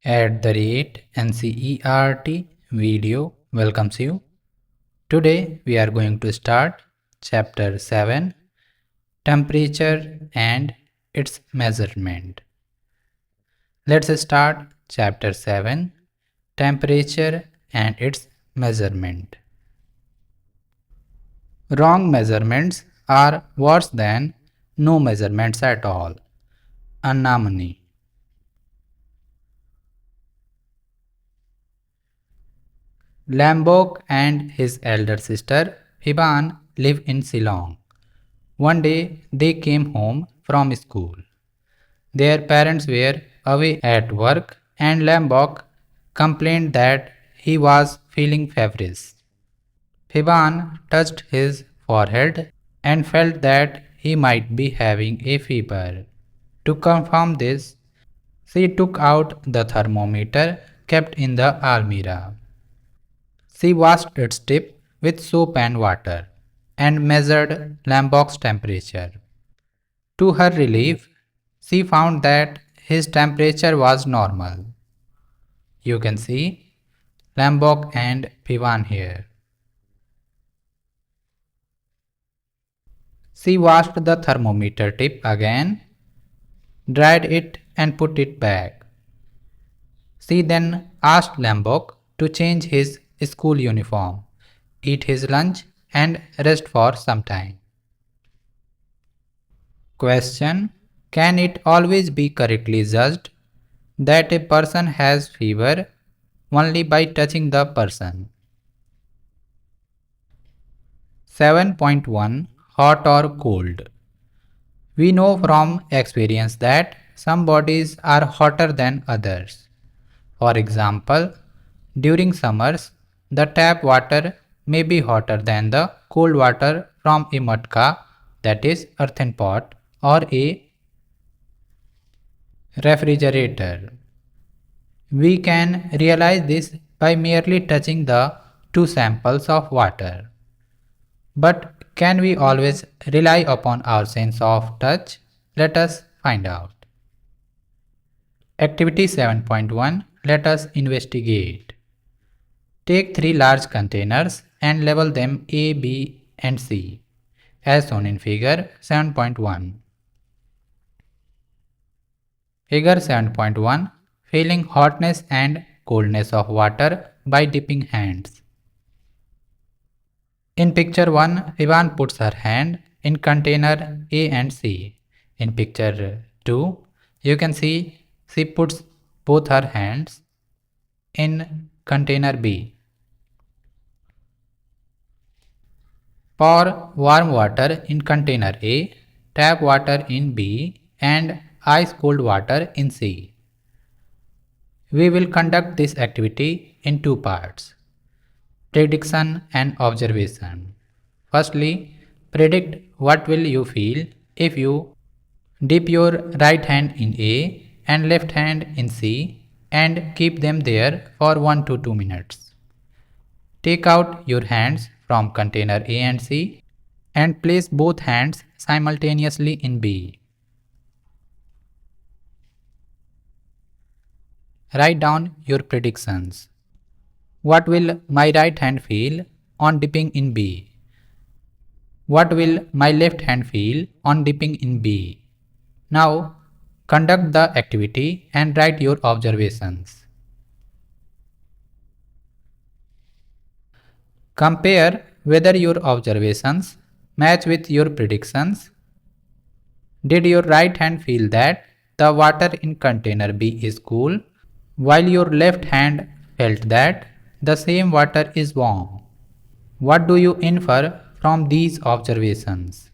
@NCERT video welcomes you. Today we are going to start chapter 7, temperature and its measurement. Let's start chapter 7, temperature and its measurement. Wrong measurements are worse than no measurements at all. Annamani. Lambok and his elder sister Hiban live in Shillong. One day they came home from school. Their parents were away at work and Lambok complained that he was feeling feverish. Hiban touched his forehead and felt that he might be having a fever. To confirm this, she took out the thermometer kept in the almirah. She washed its tip with soap and water and measured Lambok's temperature. To her relief, she found that his temperature was normal. You can see Lambok and Hiban here. She washed the thermometer tip again, dried it and put it back. She then asked Lambok to change his school uniform, eat his lunch and rest for some time. Question: can it always be correctly judged that a person has fever only by touching the person? 7.1 Hot or cold. We know from experience that some bodies are hotter than others. For example, during summers, the tap water may be hotter than the cold water from a matka, that is earthen pot, or a refrigerator. We can realize this by merely touching the two samples of water. But can we always rely upon our sense of touch? Let us find out. Activity 7.1. Let us investigate. Take three large containers and label them A, B and C as shown in figure 7.1. Figure 7.1. Feeling hotness and coldness of water by dipping hands. In picture 1, Hiban puts her hand in container A and C. In picture 2, you can see she puts both her hands in container B. Pour warm water in container A, tap water in B and ice cold water in C. We will conduct this activity in two parts: prediction and observation. Firstly, predict what will you feel if you dip your right hand in A and left hand in C and keep them there for 1 to 2 minutes. Take out your hands from container A and C and place both hands simultaneously in B. Write down your predictions. What will my right hand feel on dipping in B? What will my left hand feel on dipping in B? Now, conduct the activity and write your observations. Compare whether your observations match with your predictions. Did your right hand feel that the water in container B is cool, while your left hand felt that the same water is warm? What do you infer from these observations?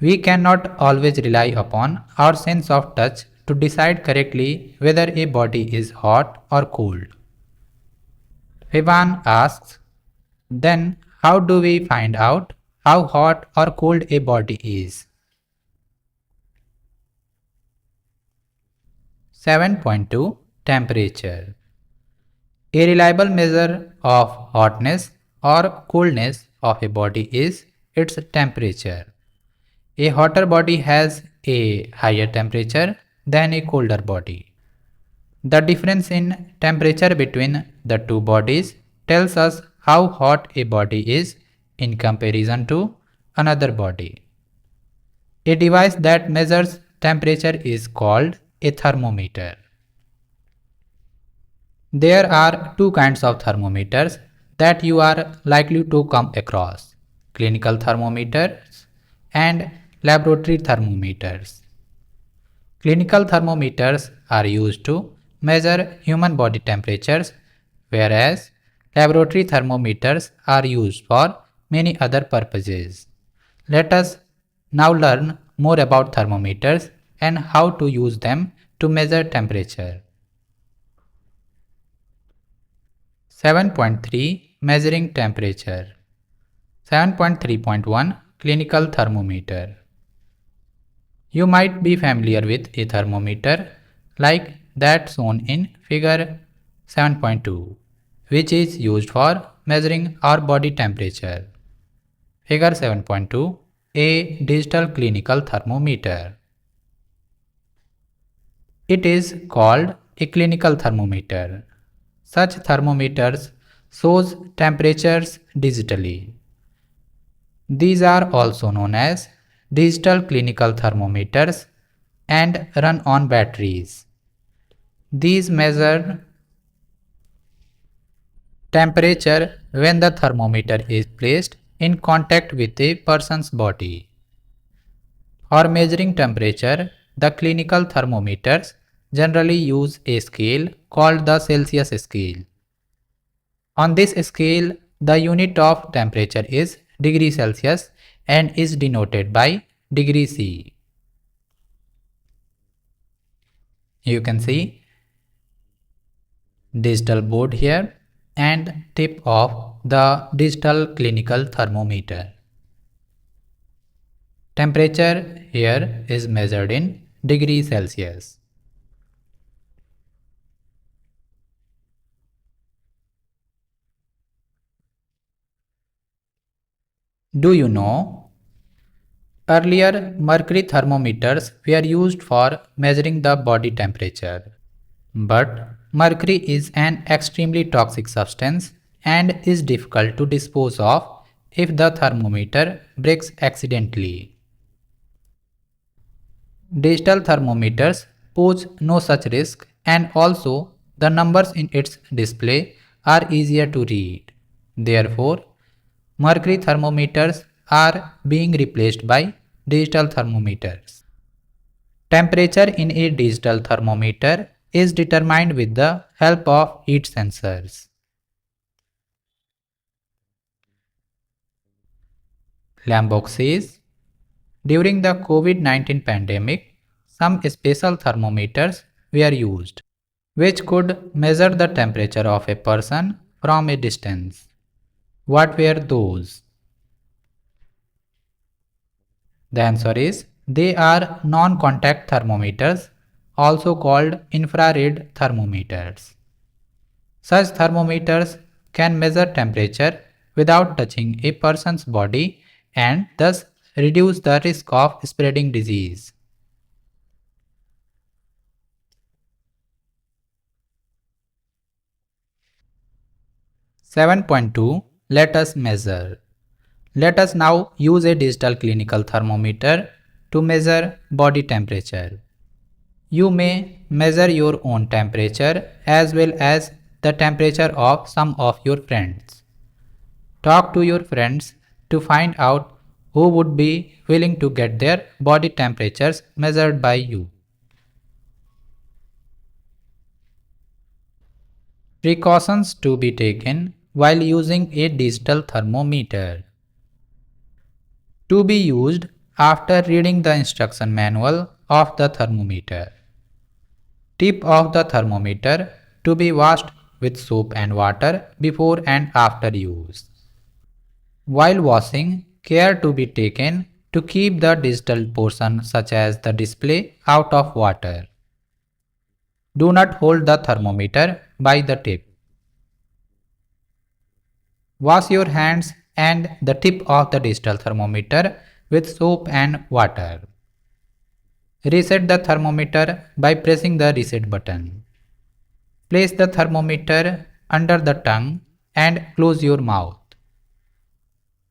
We cannot always rely upon our sense of touch to decide correctly whether a body is hot or cold. Hiban asks, then how do we find out how hot or cold a body is? 7.2 Temperature. A reliable measure of hotness or coolness of a body is its temperature. A hotter body has a higher temperature than a colder body. The difference in temperature between the two bodies tells us how hot a body is in comparison to another body. A device that measures temperature is called a thermometer. There are two kinds of thermometers that you are likely to come across: clinical thermometers and laboratory thermometers. Clinical thermometers are used to measure human body temperatures, whereas laboratory thermometers are used for many other purposes. Let us now learn more about thermometers and how to use them to measure temperature. 7.3 Measuring temperature. 7.3.1 Clinical thermometer. You might be familiar with a thermometer like that shown in figure 7.2, which is used for measuring our body temperature. Figure 7.2, a digital clinical thermometer. It is called a clinical thermometer. Such thermometers shows temperatures digitally. These are also known as digital clinical thermometers and run on batteries. These measure temperature when the thermometer is placed in contact with a person's body. For measuring temperature, the clinical thermometers generally use a scale called the Celsius scale. On this scale, the unit of temperature is degree Celsius and is denoted by degree C. You can see digital board here and tip of the digital clinical thermometer. Temperature here is measured in degree Celsius. Do you know? Earlier, mercury thermometers were used for measuring the body temperature. But mercury is an extremely toxic substance and is difficult to dispose of if the thermometer breaks accidentally. Digital thermometers pose no such risk, and also the numbers in its display are easier to read. Therefore, mercury thermometers are being replaced by digital thermometers. Temperature in a digital thermometer is determined with the help of heat sensors. Lambok says, during the COVID-19 pandemic, some special thermometers were used, which could measure the temperature of a person from a distance. What were those? The answer is they are non-contact thermometers, also called infrared thermometers. Such thermometers can measure temperature without touching a person's body and thus reduce the risk of spreading disease. Seven point two. Let us measure. Let us now use a digital clinical thermometer to measure body temperature. You may measure your own temperature as well as the temperature of some of your friends. Talk to your friends to find out who would be willing to get their body temperatures measured by you. Precautions to be taken while using a digital thermometer. To be used after reading the instruction manual of the thermometer. Tip of the thermometer to be washed with soap and water before and after use. While washing, care to be taken to keep the digital portion such as the display out of water. Do not hold the thermometer by the tip. Wash your hands and the tip of the digital thermometer with soap and water. Reset the thermometer by pressing the reset button. Place the thermometer under the tongue and close your mouth.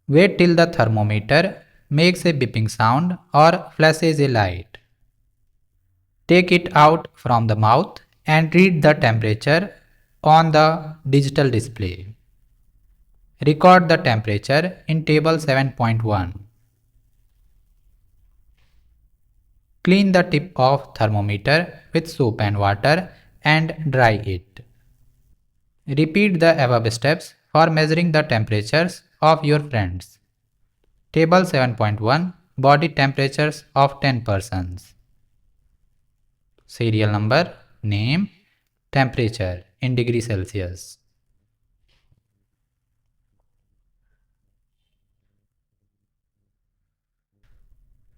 Wait till the thermometer makes a beeping sound or flashes a light. Take it out from the mouth and read the temperature on the digital display. Record the temperature in table 7.1. Clean the tip of thermometer with soap and water and dry it. Repeat the above steps for measuring the temperatures of your friends. Table 7.1 Body temperatures of 10 persons. Serial number, name, temperature in degree Celsius.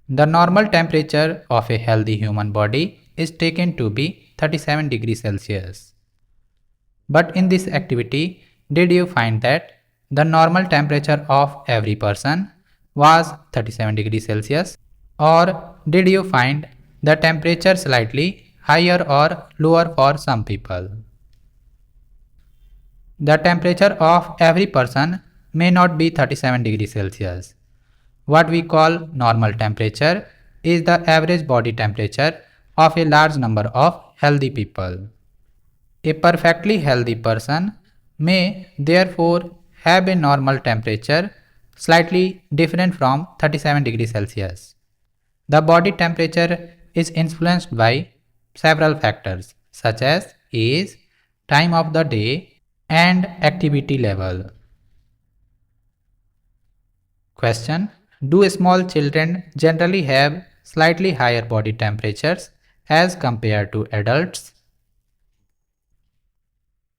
The normal temperature of a healthy human body is taken to be 37 degrees Celsius. But in this activity, did you find that the normal temperature of every person was 37 degrees Celsius? Or did you find the temperature slightly higher or lower for some people? The temperature of every person may not be 37 degrees Celsius. What we call normal temperature is the average body temperature of a large number of healthy people. A perfectly healthy person may therefore have a normal temperature slightly different from 37 degrees Celsius. The body temperature is influenced by several factors such as age, time of the day, and activity level. Question: do small children generally have slightly higher body temperatures as compared to adults?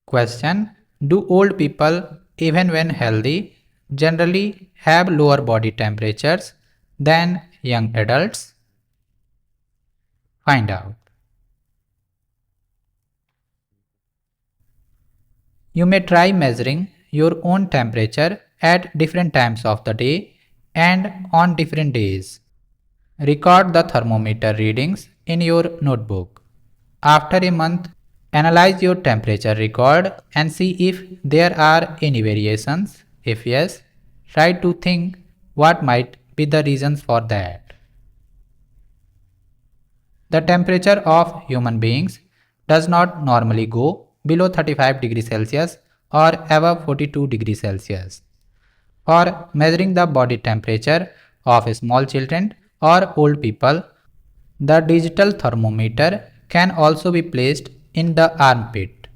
Question: do old people, even when healthy, generally have lower body temperatures than young adults? Find out. You may try measuring your own temperature at different times of the day and on different days. Record the thermometer readings in your notebook. After a month, analyze your temperature record and see if there are any variations. If yes, try to think what might be the reasons for that. The temperature of human beings does not normally go below 35 degrees Celsius or above 42 degrees Celsius. For measuring the body temperature of small children or old people, the digital thermometer can also be placed in the armpit.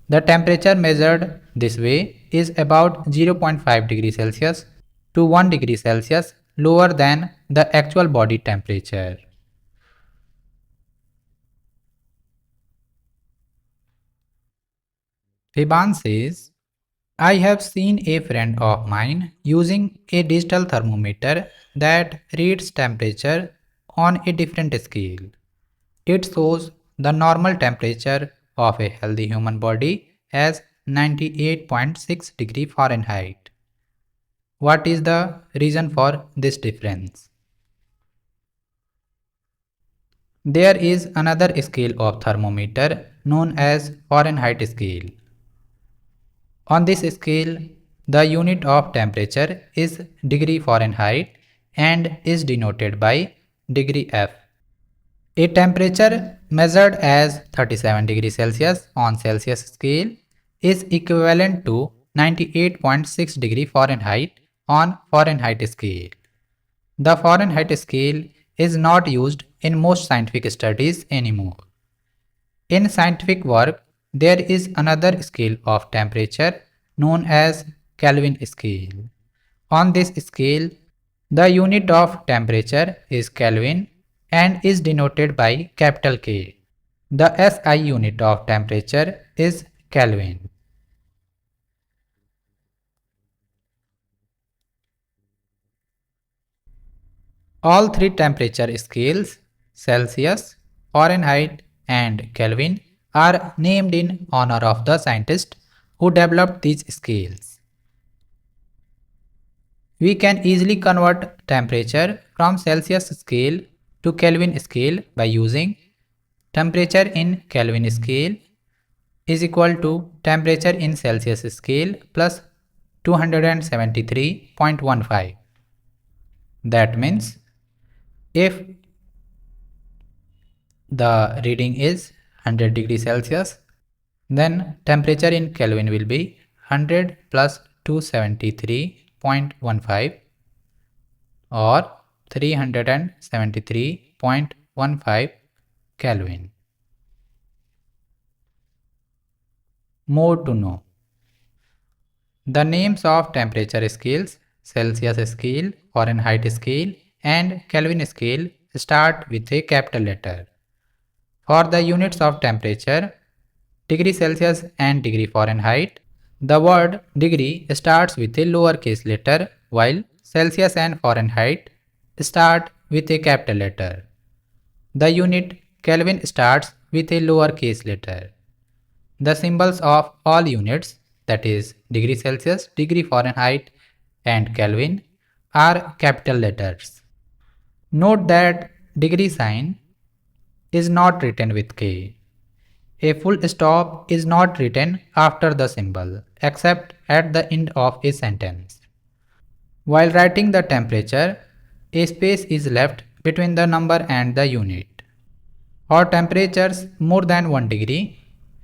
The temperature measured this way is about 0.5 degrees Celsius to 1 degree Celsius lower than the actual body temperature. Fiban says, I have seen a friend of mine using a digital thermometer that reads temperature on a different scale. It shows the normal temperature of a healthy human body as 98.6 degree Fahrenheit. What is the reason for this difference? There is another scale of thermometer known as Fahrenheit scale. On this scale, the unit of temperature is degree Fahrenheit and is denoted by degree F. A temperature measured as 37 degrees Celsius on Celsius scale is equivalent to 98.6 degree Fahrenheit on Fahrenheit scale. The Fahrenheit scale is not used in most scientific studies anymore. In scientific work, there is another scale of temperature known as Kelvin scale. On this scale, the unit of temperature is Kelvin and is denoted by capital K. The SI unit of temperature is Kelvin. All three temperature scales, Celsius, Fahrenheit, and Kelvin, are named in honor of the scientist who developed these scales. We can easily convert temperature from Celsius scale to Kelvin scale by using temperature in Kelvin scale is equal to temperature in Celsius scale plus 273.15. That means if the reading is 100 degrees Celsius, then temperature in Kelvin will be 100 plus 273.15 or 373.15 Kelvin. More to know. The names of temperature scales, Celsius scale, Fahrenheit scale and Kelvin scale start with a capital letter. For the units of temperature, degree Celsius and degree Fahrenheit, the word degree starts with a lowercase letter while Celsius and Fahrenheit start with a capital letter. The unit Kelvin starts with a lowercase letter. The symbols of all units, that is degree Celsius, degree Fahrenheit and Kelvin, are capital letters. Note that degree sign is not written with K. A full stop is not written after the symbol except at the end of a sentence. While writing the temperature, a space is left between the number and the unit. For temperatures more than 1 degree,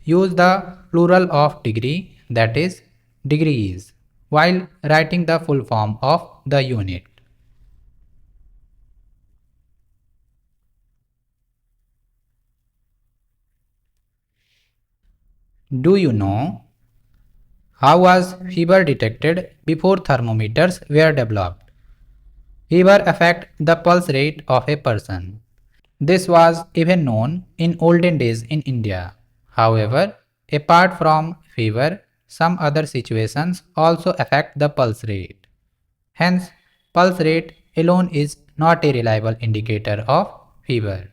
use the plural of degree, that is degrees, while writing the full form of the unit. Do you know how was fever detected before thermometers were developed? Fever affects the pulse rate of a person. This was even known in olden days in India. However, apart from fever, some other situations also affect the pulse rate. Hence, pulse rate alone is not a reliable indicator of fever.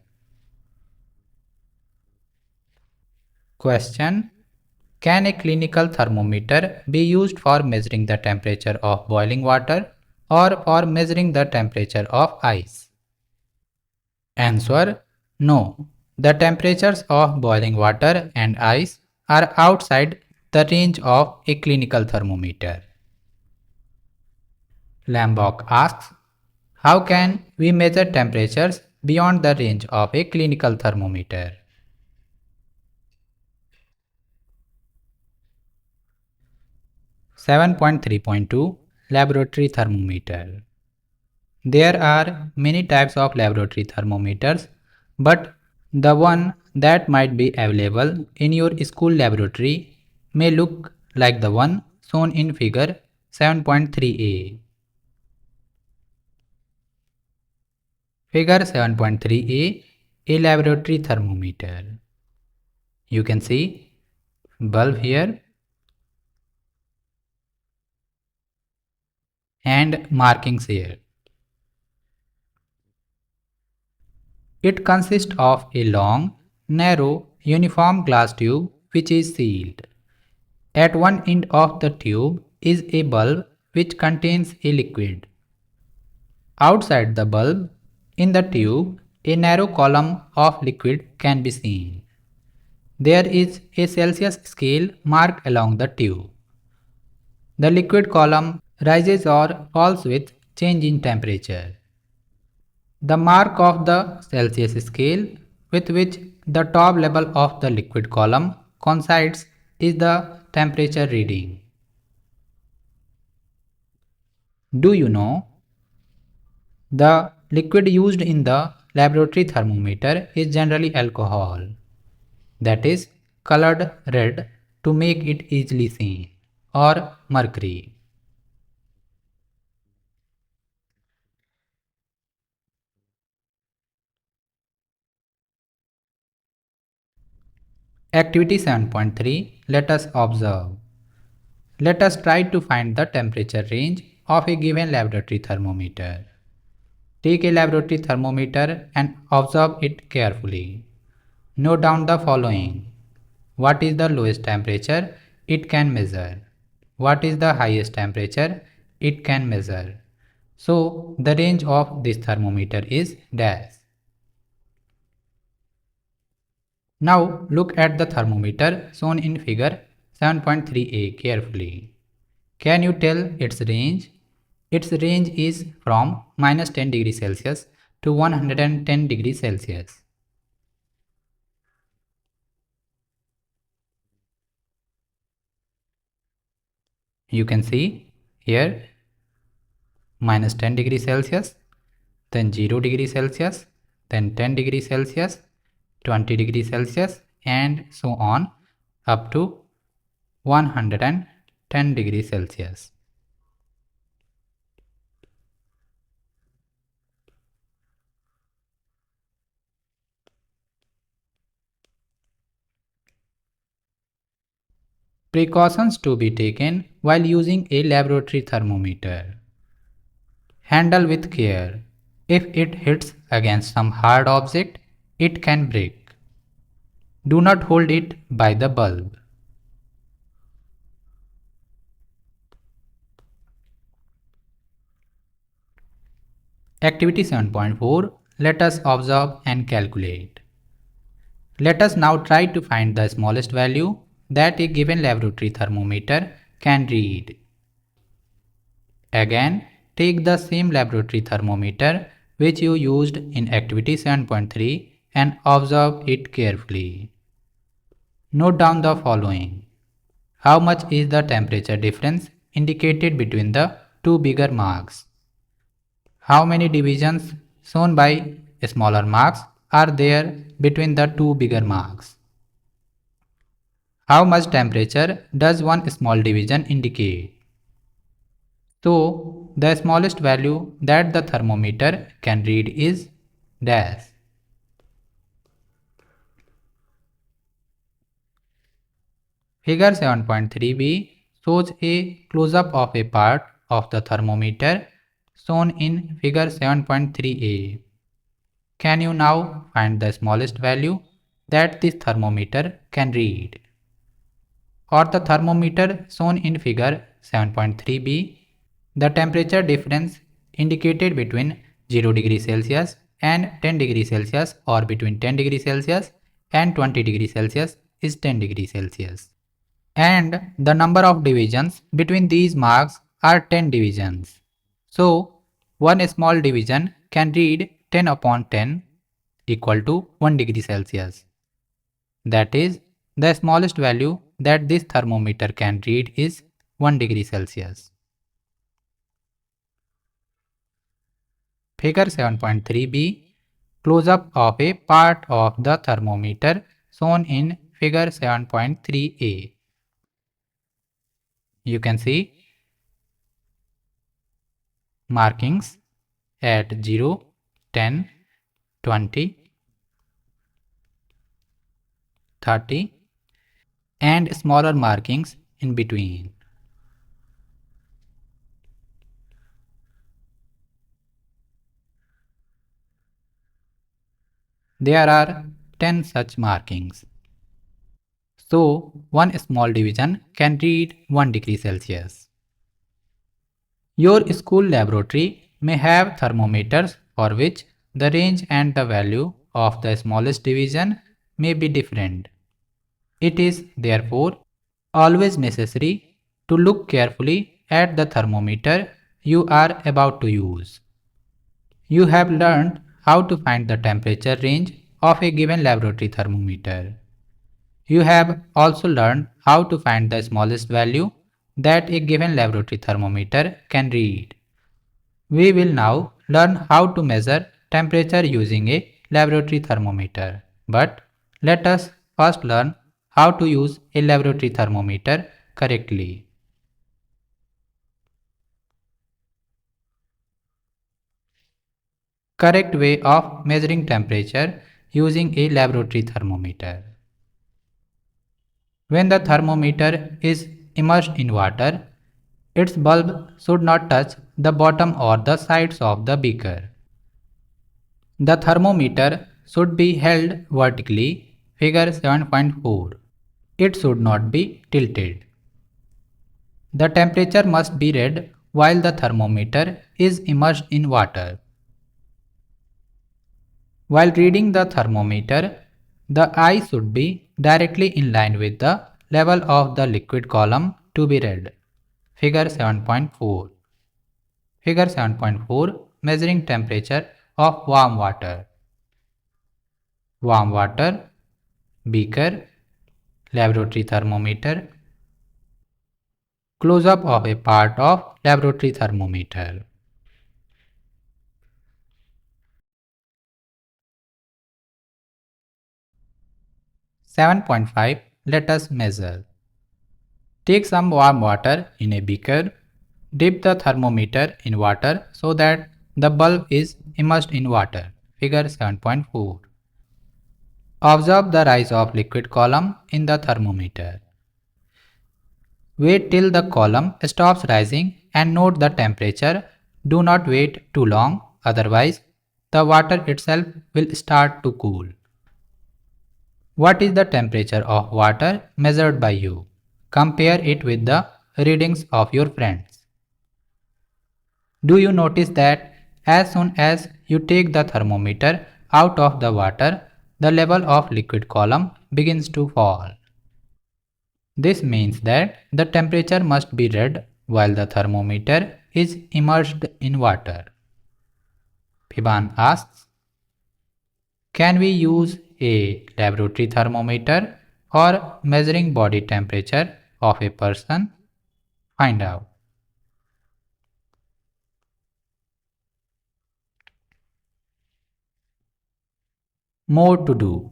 Question: can a clinical thermometer be used for measuring the temperature of boiling water or for measuring the temperature of ice? Answer: no. The temperatures of boiling water and ice are outside the range of a clinical thermometer. Lambok asks, how can we measure temperatures beyond the range of a clinical thermometer? Seven point 3.2 Laboratory thermometer. There are many types of laboratory thermometers, but the one that might be available in your school laboratory may look like the one shown in figure 7.3a. Figure 7.3a, a laboratory thermometer. You can see bulb here and markings here. It consists of a long, narrow, uniform glass tube which is sealed. At one end of the tube is a bulb which contains a liquid. Outside the bulb, in the tube, a narrow column of liquid can be seen. There is a Celsius scale marked along the tube. The liquid column rises or falls with change in temperature. The mark of the Celsius scale with which the top level of the liquid column coincides is the temperature reading. Do you know? The liquid used in the laboratory thermometer is generally alcohol, that is colored red to make it easily seen, or mercury. Activity 7.3. Let us observe. Let us try to find the temperature range of a given laboratory thermometer. Take a laboratory thermometer and observe it carefully. Note down the following. What is the lowest temperature it can measure? What is the highest temperature it can measure? So, the range of this thermometer is dash. Now look at the thermometer shown in figure 7.3a carefully. Can you tell its range? Its range is from minus 10 degrees Celsius to 110 degrees Celsius. You can see here minus 10 degrees Celsius, then 0 degrees Celsius, then 10 degrees Celsius, 20 degrees Celsius, and so on up to 110 degrees Celsius. Precautions to be taken while using a laboratory thermometer. Handle with care. If it hits against some hard object, it can break. Do not hold it by the bulb. Activity 7.4. Let us observe and calculate. Let us now try to find the smallest value that a given laboratory thermometer can read. Again, take the same laboratory thermometer which you used in activity 7.3 and observe it carefully. Note down the following. How much is the temperature difference indicated between the two bigger marks? How many divisions shown by smaller marks are there between the two bigger marks? How much temperature does one small division indicate? So, the smallest value that the thermometer can read is dash. Figure 7.3b shows a close-up of a part of the thermometer shown in figure 7.3a. Can you now find the smallest value that this thermometer can read? For the thermometer shown in figure 7.3b, the temperature difference indicated between 0 degrees Celsius and 10 degrees Celsius or between 10 degrees Celsius and 20 degrees Celsius is 10 degrees Celsius. And the number of divisions between these marks are 10 divisions. So, one small division can read 10 upon 10 equal to 1 degree Celsius. That is, the smallest value that this thermometer can read is 1 degree Celsius. Figure 7.3b, close-up of a part of the thermometer shown in figure 7.3a. You can see markings at 0, 10, 20, 30 and smaller markings in between. There are 10 such markings. So, one small division can read 1 degree Celsius. Your school laboratory may have thermometers for which the range and the value of the smallest division may be different. It is therefore always necessary to look carefully at the thermometer you are about to use. You have learned how to find the temperature range of a given laboratory thermometer. You have also learned how to find the smallest value that a given laboratory thermometer can read. We will now learn how to measure temperature using a laboratory thermometer. But let us first learn how to use a laboratory thermometer correctly. Correct way of measuring temperature using a laboratory thermometer. When the thermometer is immersed in water, its bulb should not touch the bottom or the sides of the beaker. The thermometer should be held vertically, figure 7.4. It should not be tilted. The temperature must be read while the thermometer is immersed in water. While reading the thermometer, The eye should be directly in line with the level of the liquid column to be read. Figure 7.4. Figure 7.4, measuring temperature of warm water. Warm water, beaker, laboratory thermometer. Close-up of a part of laboratory thermometer. Seven point five. Let us measure. Take some warm water in a beaker. Dip the thermometer in water so that the bulb is immersed in water. Figure 7.4. Observe the rise of liquid column in the thermometer. Wait till the column stops rising and note the temperature. Do not wait too long, otherwise the water itself will start to cool. What is the temperature of water measured by you? Compare it with the readings of your friends. Do you notice that as soon as you take the thermometer out of the water, the level of liquid column begins to fall? This means that the temperature must be read while the thermometer is immersed in water. Fiban asks, can we use a laboratory thermometer or measuring body temperature of a person? Find out. More to do.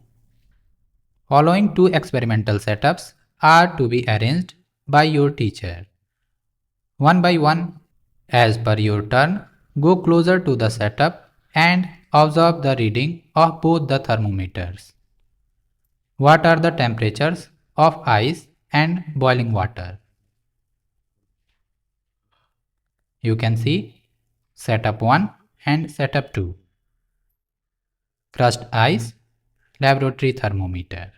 Following two experimental setups are to be arranged by your teacher. One by one, as per your turn, go closer to the setup and observe the reading of both the thermometers. What are the temperatures of ice and boiling water? You can see setup 1 and setup 2. Crushed ice, laboratory thermometer.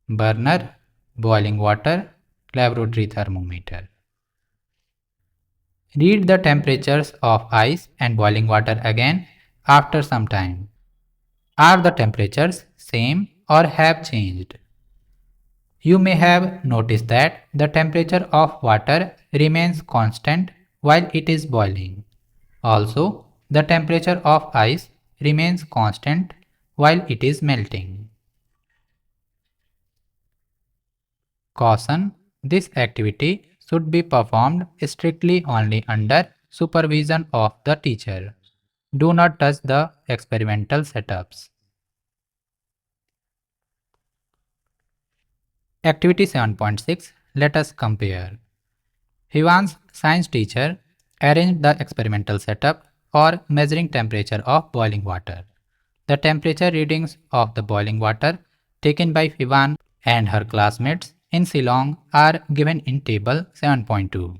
Burner, boiling water, laboratory thermometer. Read the temperatures of ice and boiling water again after some time. Are the temperatures same or have changed? You may have noticed that the temperature of water remains constant while it is boiling. Also, the temperature of ice remains constant while it is melting. Caution: this activity should be performed strictly only under supervision of the teacher. Do not touch the experimental setups. Activity 7.6. Let us compare. Hivan's science teacher arranged the experimental setup for measuring temperature of boiling water. The temperature readings of the boiling water taken by Hivan and her classmates in Shillong are given in Table 7.2.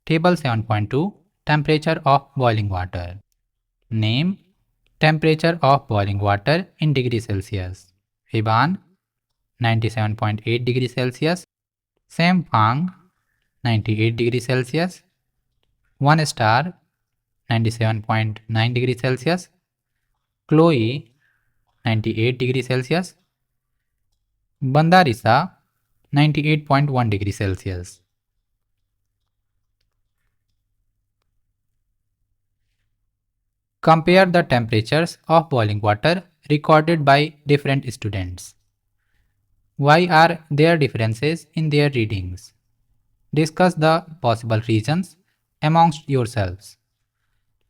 Table 7.2. Temperature of boiling water. Name: temperature of boiling water in degrees Celsius. Hivan 97.8 degrees Celsius. Sam Phang 98 degrees Celsius. 1 star 97.9 degrees Celsius. Chloe 98 degrees Celsius. Bandarisa 98.1 degrees Celsius. Compare the temperatures of boiling water recorded by different students. Why are there differences in their readings? Discuss the possible reasons amongst yourselves.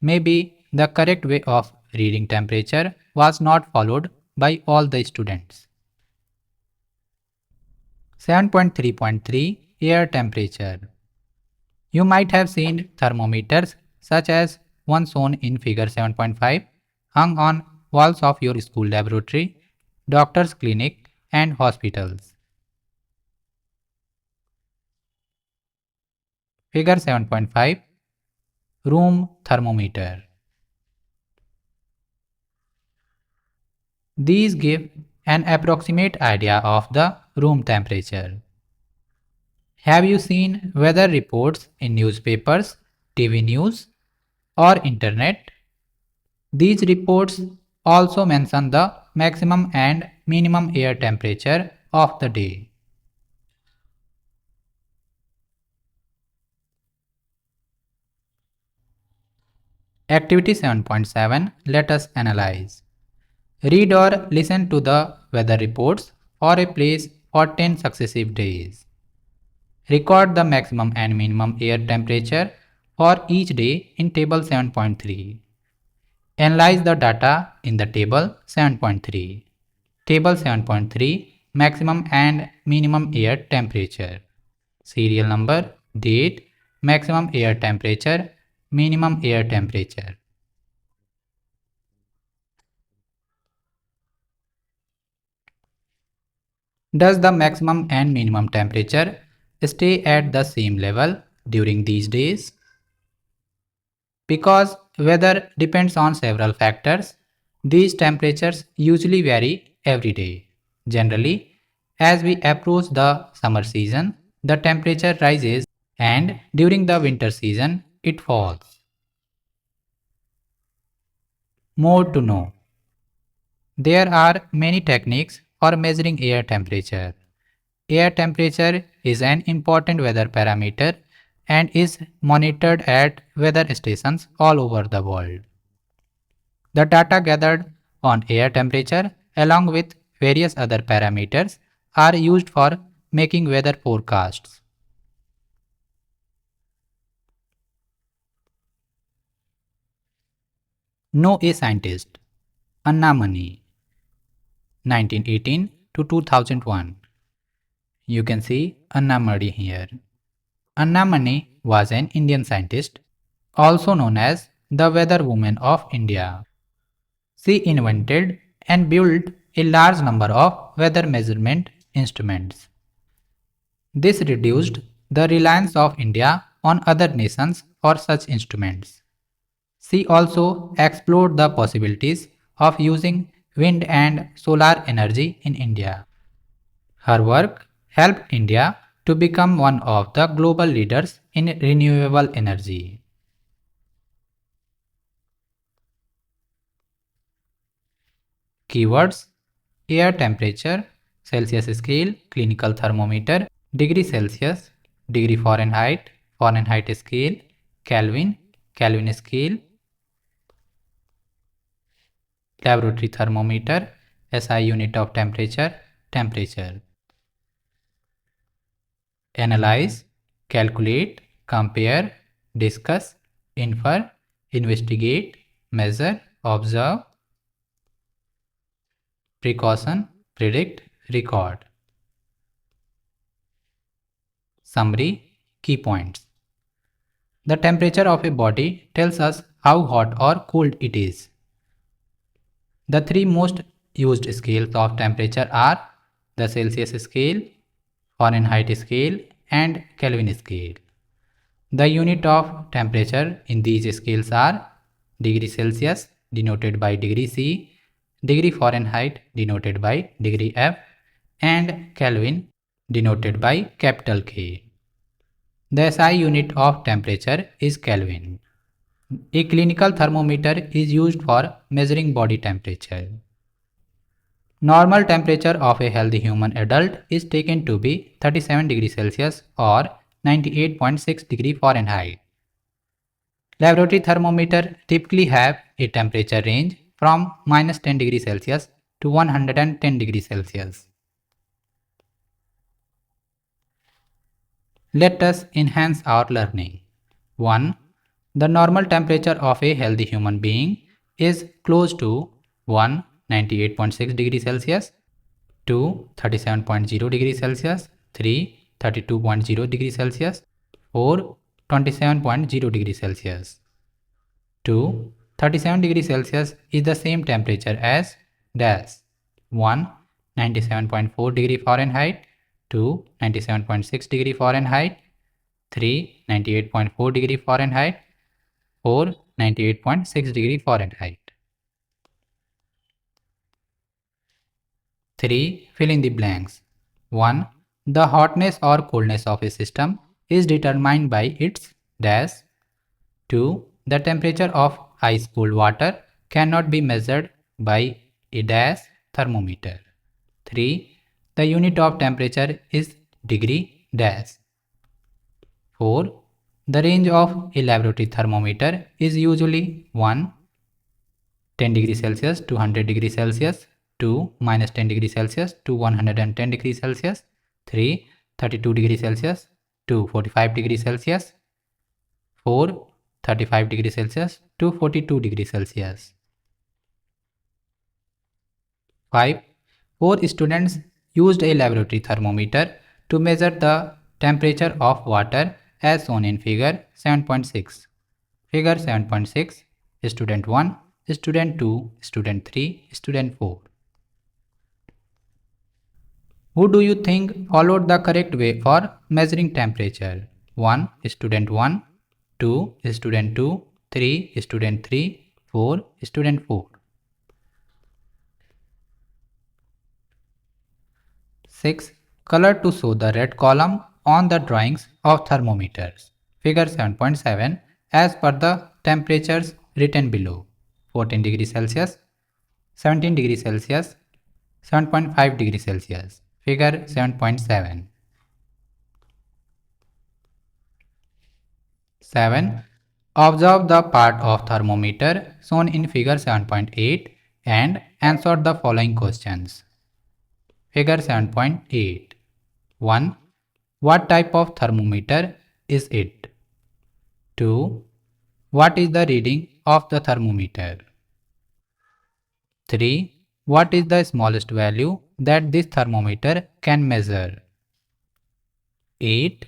Maybe the correct way of reading temperature was not followed by all the students. 7.3.3 Air temperature. You might have seen thermometers such as one shown in figure 7.5 hung on walls of your school laboratory, doctor's clinic and hospitals. Figure 7.5 Room thermometer. These give an approximate idea of the room temperature. Have you seen weather reports in newspapers, TV news, or internet? These reports also mention the maximum and minimum air temperature of the day. Activity 7.7. Let us analyze. Read or listen to the weather reports for a place for 10 successive days. Record the maximum and minimum air temperature for each day in table 7.3. Analyze the data in the table 7.3. Table 7.3. Maximum and minimum air temperature. Serial number, date, maximum air temperature, minimum air temperature. Does the maximum and minimum temperature stay at the same level during these days? Because weather depends on several factors, these temperatures usually vary every day. Generally, as we approach the summer season, the temperature rises and during the winter season, it falls. More to know. There are many techniques for measuring air temperature. Air temperature is an important weather parameter and is monitored at weather stations all over the world. The data gathered on air temperature along with various other parameters are used for making weather forecasts. Know a scientist. Anna Mani, 1918 to 2001. You can see Anna Mani here. Anna Mani was an Indian scientist, also known as the Weather Woman of India. She invented and built a large number of weather measurement instruments. This reduced the reliance of India on other nations for such instruments. She also explored the possibilities of using wind and solar energy in India. Her work helped India to become one of the global leaders in renewable energy. Keywords: air temperature, Celsius scale, clinical thermometer, degree Celsius, degree Fahrenheit, Fahrenheit scale, Kelvin, Kelvin scale, laboratory thermometer, SI unit of temperature, temperature. Analyze, calculate, compare, discuss, infer, investigate, measure, observe. Precaution, predict, record. Summary, key points. The temperature of a body tells us how hot or cold it is. The three most used scales of temperature are the Celsius scale, Fahrenheit scale, and Kelvin scale. The unit of temperature in these scales are degree Celsius denoted by degree C, degree Fahrenheit denoted by degree F, and Kelvin denoted by capital K. The SI unit of temperature is Kelvin. A clinical thermometer is used for measuring body temperature. Normal temperature of a healthy human adult is taken to be 37 degrees Celsius or 98.6 degree Fahrenheit. Laboratory thermometer typically have a temperature range from minus 10 degrees Celsius to 110 degrees Celsius. Let us enhance our learning. 1. The normal temperature of a healthy human being is close to 1. 98.6 degrees Celsius, 2. 37.0 degrees Celsius, 3. 32.0 degrees Celsius, 4. 27.0 degrees Celsius. 2. 37 degrees Celsius is the same temperature as dash 1. 97.4 degree Fahrenheit, 2. 97.6 degree Fahrenheit, 3. 98.4 degree Fahrenheit, 4. 98.6 degree Fahrenheit. 3. Fill in the blanks. 1. The hotness or coldness of a system is determined by its dash. 2. The temperature of ice-cooled water cannot be measured by a dash thermometer. 3. The unit of temperature is degree dash. 4. The range of a laboratory thermometer is usually 1. 10 degrees Celsius to 100 degrees Celsius, 2. minus 10 degrees Celsius to 110 degrees Celsius, 3. 32 degrees Celsius to 45 degrees Celsius, 4. 35 degrees Celsius to 42 degrees Celsius. 5. 4 students used a laboratory thermometer to measure the temperature of water as shown in figure 7.6. Figure 7.6, student 1, student 2, student 3, student 4. Who do you think followed the correct way for measuring temperature? 1. Student 1, 2. Student 2, 3. Student 3, 4. Student 4. 6. Color to show the red column on the drawings of thermometers. Figure 7.7 as per the temperatures written below. 14 degrees Celsius, 17 degrees Celsius, 7.5 degrees Celsius. Figure 7.7. 7. Observe the part of thermometer shown in figure 7.8 and answer the following questions. Figure 7.8. 1. What type of thermometer is it? 2. What is the reading of the thermometer? 3. What is the smallest value that this thermometer can measure? 8.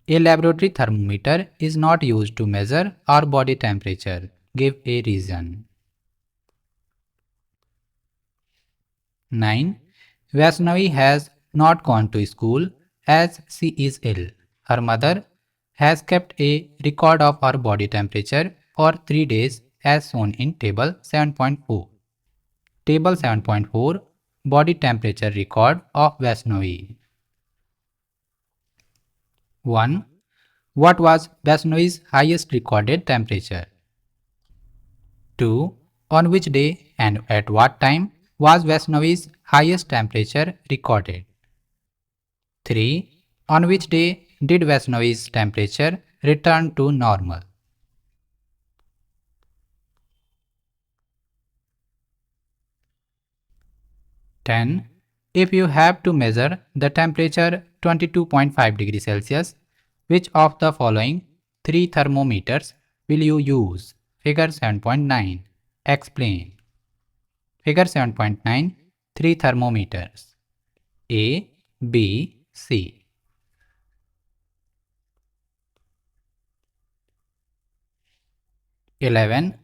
A laboratory thermometer is not used to measure our body temperature. Give a reason. 9. Vaishnavi has not gone to school as she is ill. Her mother has kept a record of her body temperature for 3 days as shown in table 7.4. Table 7.4, Body temperature record of Vaishnavi. 1. What was Vaishnavi's highest recorded temperature? 2. On which day and at what time was Vaishnavi's highest temperature recorded? 3. On which day did Vaishnavi's temperature return to normal? 10. If you have to measure the temperature 22.5 degrees Celsius, which of the following 3 thermometers will you use? Figure 7.9. Explain. Figure 7.9. 3 thermometers. A, B, C. 11.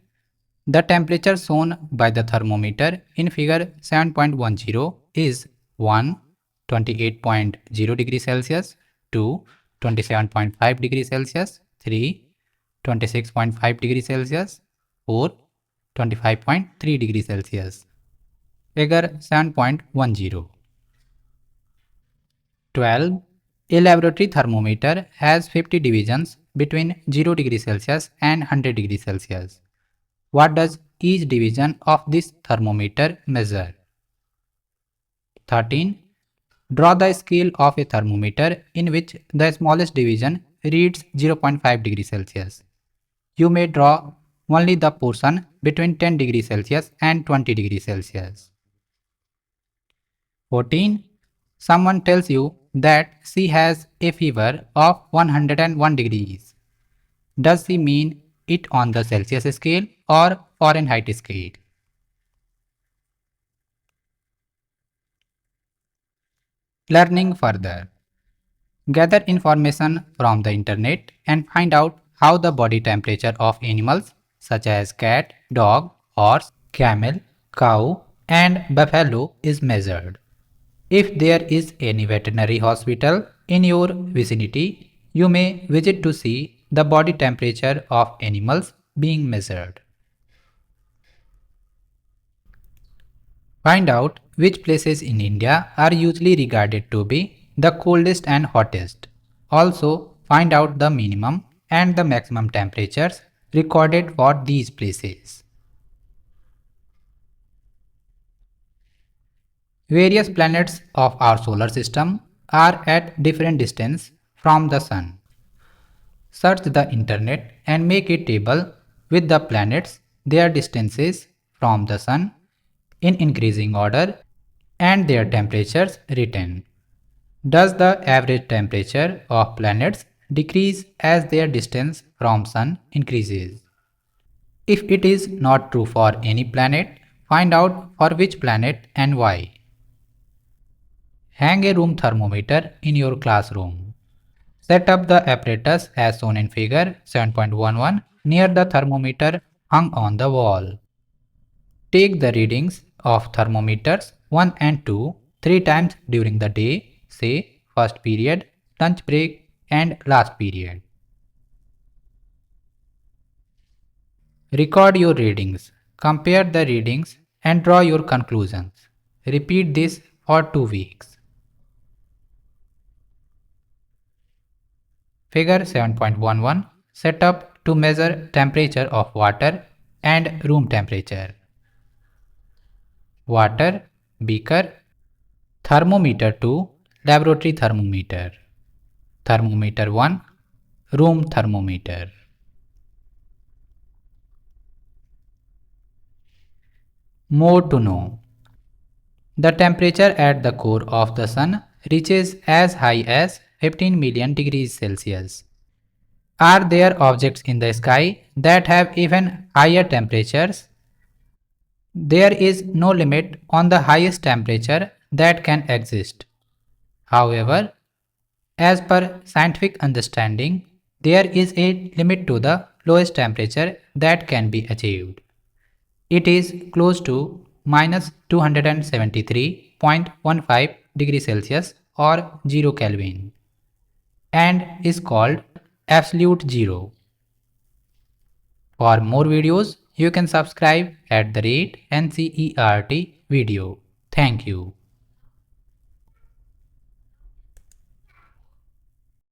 The temperature shown by the thermometer in figure 7.10 is 1. 28.0 degrees Celsius, 2. 27.5 degrees Celsius, 3. 26.5 degrees Celsius, 4. 25.3 degrees Celsius. Figure 7.10. 12. A laboratory thermometer has 50 divisions between 0 degrees Celsius and 100 degrees Celsius. What does each division of this thermometer measure? 13. Draw the scale of a thermometer in which the smallest division reads 0.5 degrees Celsius. You may draw only the portion between 10 degrees Celsius and 20 degrees Celsius. 14. Someone tells you that she has a fever of 101 degrees. Does she mean it on the Celsius scale or Fahrenheit scale? Learning further. Gather information from the internet and find out how the body temperature of animals such as cat, dog, horse, camel, cow, and buffalo is measured. If there is any veterinary hospital in your vicinity, you may visit to see the body temperature of animals being measured. Find out which places in India are usually regarded to be the coldest and hottest. Also, find out the minimum and the maximum temperatures recorded for these places. Various planets of our solar system are at different distance from the Sun. Search the internet and make a table with the planets, their distances from the Sun in increasing order and their temperatures written. Does the average temperature of planets decrease as their distance from Sun increases? If it is not true for any planet, find out for which planet and why. Hang a room thermometer in your classroom. Set up the apparatus as shown in figure 7.11 near the thermometer hung on the wall. Take the readings of thermometers 1 and 2 3 times during the day, say first period, lunch break and last period. Record your readings, compare the readings and draw your conclusions. Repeat this for 2 weeks. Figure 7.11 Setup to measure temperature of water and room temperature. Water, beaker, thermometer 2, laboratory thermometer. Thermometer 1, room thermometer. More to know. The temperature at the core of the Sun reaches as high as 15 million degrees Celsius. Are there objects in the sky that have even higher temperatures? There is no limit on the highest temperature that can exist. However, as per scientific understanding, there is a limit to the lowest temperature that can be achieved. It is close to minus 273.15 degrees Celsius or 0 Kelvin and is called absolute zero. For more videos, you can subscribe at the rate NCERT video. Thank you.